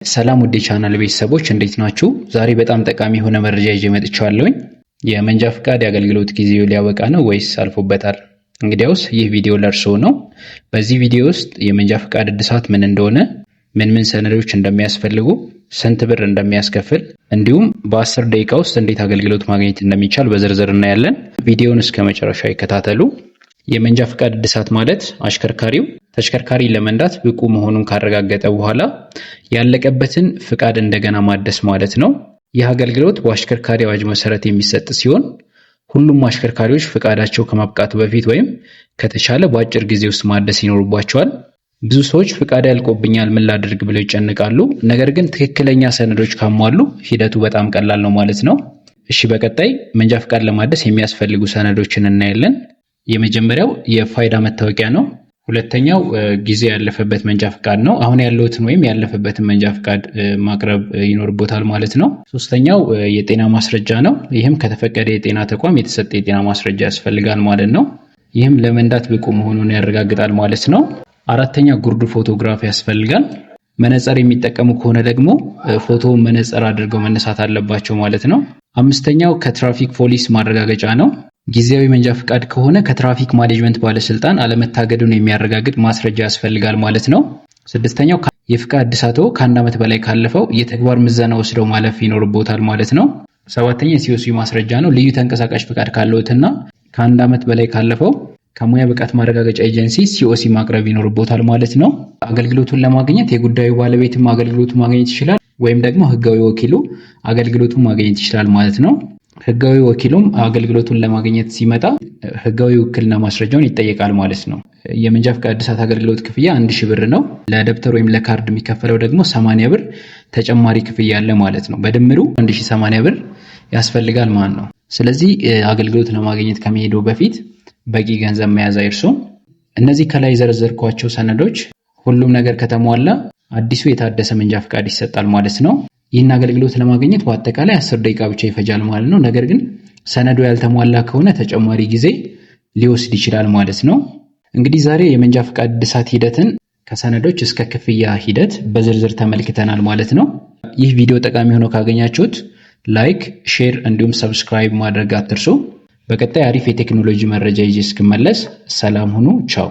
ሰላም ውድ ቻናል ቤተሰቦች እንዴት ናችሁ? ዛሬ በጣም ጠቃሚ የሆነ መረጃ ይዤ መጥቻለሁኝ። የመንጃ ፍቃድ የአገልግሎት ጊዜው ሊያበቃ ነው ወይስ አልፎበታል? እንግዲያውስ ይህ ቪዲዮ ለእርስዎ ነው። በዚህ ቪዲዮ ውስጥ የመንጃ ፍቃድ እድሳት ምን እንደሆነ፣ ምን ሰነዶች እንደሚያስፈልጉ፣ ስንት ብር እንደሚያስከፍል እንዲሁም በ10 ደቂቃ ውስጥ እንዴት አገልግሎት ማግኘት እንደሚቻል በዝርዝር እናያለን። ቪዲዮውን እስከ መጨረሻ ይከታተሉ። የመንጃ ፍቃድ እድሳት ማለት አሽከርካሪው ተሽከርካሪ ለመንዳት ብቁ መሆኑን ካረጋገጠ በኋላ ያለቀበትን ፍቃድ እንደገና ማደስ ማለት ነው። ይህ አገልግሎት በአሽከርካሪ አዋጅ መሰረት የሚሰጥ ሲሆን ሁሉም አሽከርካሪዎች ፍቃዳቸው ከማብቃቱ በፊት ወይም ከተቻለ በአጭር ጊዜ ውስጥ ማደስ ይኖርባቸዋል። ብዙ ሰዎች ፍቃድ ያልቆብኛል ምን ላድርግ ብለው ይጨነቃሉ። ነገር ግን ትክክለኛ ሰነዶች ካሟሉ ሂደቱ በጣም ቀላል ነው ማለት ነው። እሺ፣ በቀጣይ መንጃ ፍቃድ ለማደስ የሚያስፈልጉ ሰነዶችን እናያለን። የመጀመሪያው የፋይዳ መታወቂያ ነው። ሁለተኛው ጊዜ ያለፈበት መንጃ ፍቃድ ነው። አሁን ያለውትን ወይም ያለፈበትን መንጃ ፍቃድ ማቅረብ ይኖርቦታል ማለት ነው። ሶስተኛው የጤና ማስረጃ ነው። ይህም ከተፈቀደ የጤና ተቋም የተሰጠ የጤና ማስረጃ ያስፈልጋል ማለት ነው። ይህም ለመንዳት ብቁ መሆኑን ያረጋግጣል ማለት ነው። አራተኛ ጉርድ ፎቶግራፍ ያስፈልጋል። መነጽር የሚጠቀሙ ከሆነ ደግሞ ፎቶውን መነጽር አድርገው መነሳት አለባቸው ማለት ነው። አምስተኛው ከትራፊክ ፖሊስ ማረጋገጫ ነው። ጊዜያዊ መንጃ ፍቃድ ከሆነ ከትራፊክ ማኔጅመንት ባለስልጣን አለመታገዱን የሚያረጋግጥ ማስረጃ ያስፈልጋል ማለት ነው። ስድስተኛው የፍቃድ እድሳቶ ከ1 ዓመት በላይ ካለፈው የተግባር ምዘና ወስደው ማለፍ ይኖርቦታል ማለት ነው። ሰባተኛ የሲኦሲ ማስረጃ ነው። ልዩ ተንቀሳቃሽ ፍቃድ ካለዎትና ከ1 ዓመት በላይ ካለፈው ከሙያ ብቃት ማረጋገጫ ኤጀንሲ ሲኦሲ ማቅረብ ይኖርቦታል ማለት ነው። አገልግሎቱን ለማግኘት የጉዳዩ ባለቤትም አገልግሎቱ ማግኘት ይችላል፣ ወይም ደግሞ ህጋዊ ወኪሉ አገልግሎቱን ማግኘት ይችላል ማለት ነው። ህጋዊ ወኪሉም አገልግሎቱን ለማግኘት ሲመጣ ህጋዊ ውክልና ማስረጃውን ይጠየቃል ማለት ነው። የመንጃ ፍቃድ እድሳት አገልግሎት ክፍያ 1000 ብር ነው። ለደብተር ወይም ለካርድ የሚከፈለው ደግሞ 80 ብር ተጨማሪ ክፍያ አለ ማለት ነው። በድምሩ 1080 ብር ያስፈልጋል ማለት ነው። ስለዚህ አገልግሎት ለማግኘት ከመሄደው በፊት በቂ ገንዘብ መያዝ አይርሱ። እነዚህ ከላይ የዘረዘርኳቸው ሰነዶች ሁሉም ነገር ከተሟላ አዲሱ የታደሰ መንጃ ፍቃድ ይሰጣል ማለት ነው። ይህን አገልግሎት ለማግኘት በአጠቃላይ 10 ደቂቃ ብቻ ይፈጃል ማለት ነው። ነገር ግን ሰነዱ ያልተሟላ ከሆነ ተጨማሪ ጊዜ ሊወስድ ይችላል ማለት ነው። እንግዲህ ዛሬ የመንጃ ፍቃድ እድሳት ሂደትን ከሰነዶች እስከ ክፍያ ሂደት በዝርዝር ተመልክተናል ማለት ነው። ይህ ቪዲዮ ጠቃሚ ሆኖ ካገኛችሁት ላይክ፣ ሼር እንዲሁም ሰብስክራይብ ማድረግ አትርሱ። በቀጣይ አሪፍ የቴክኖሎጂ መረጃ ይዤ እስክመለስ ሰላም ሁኑ። ቻው።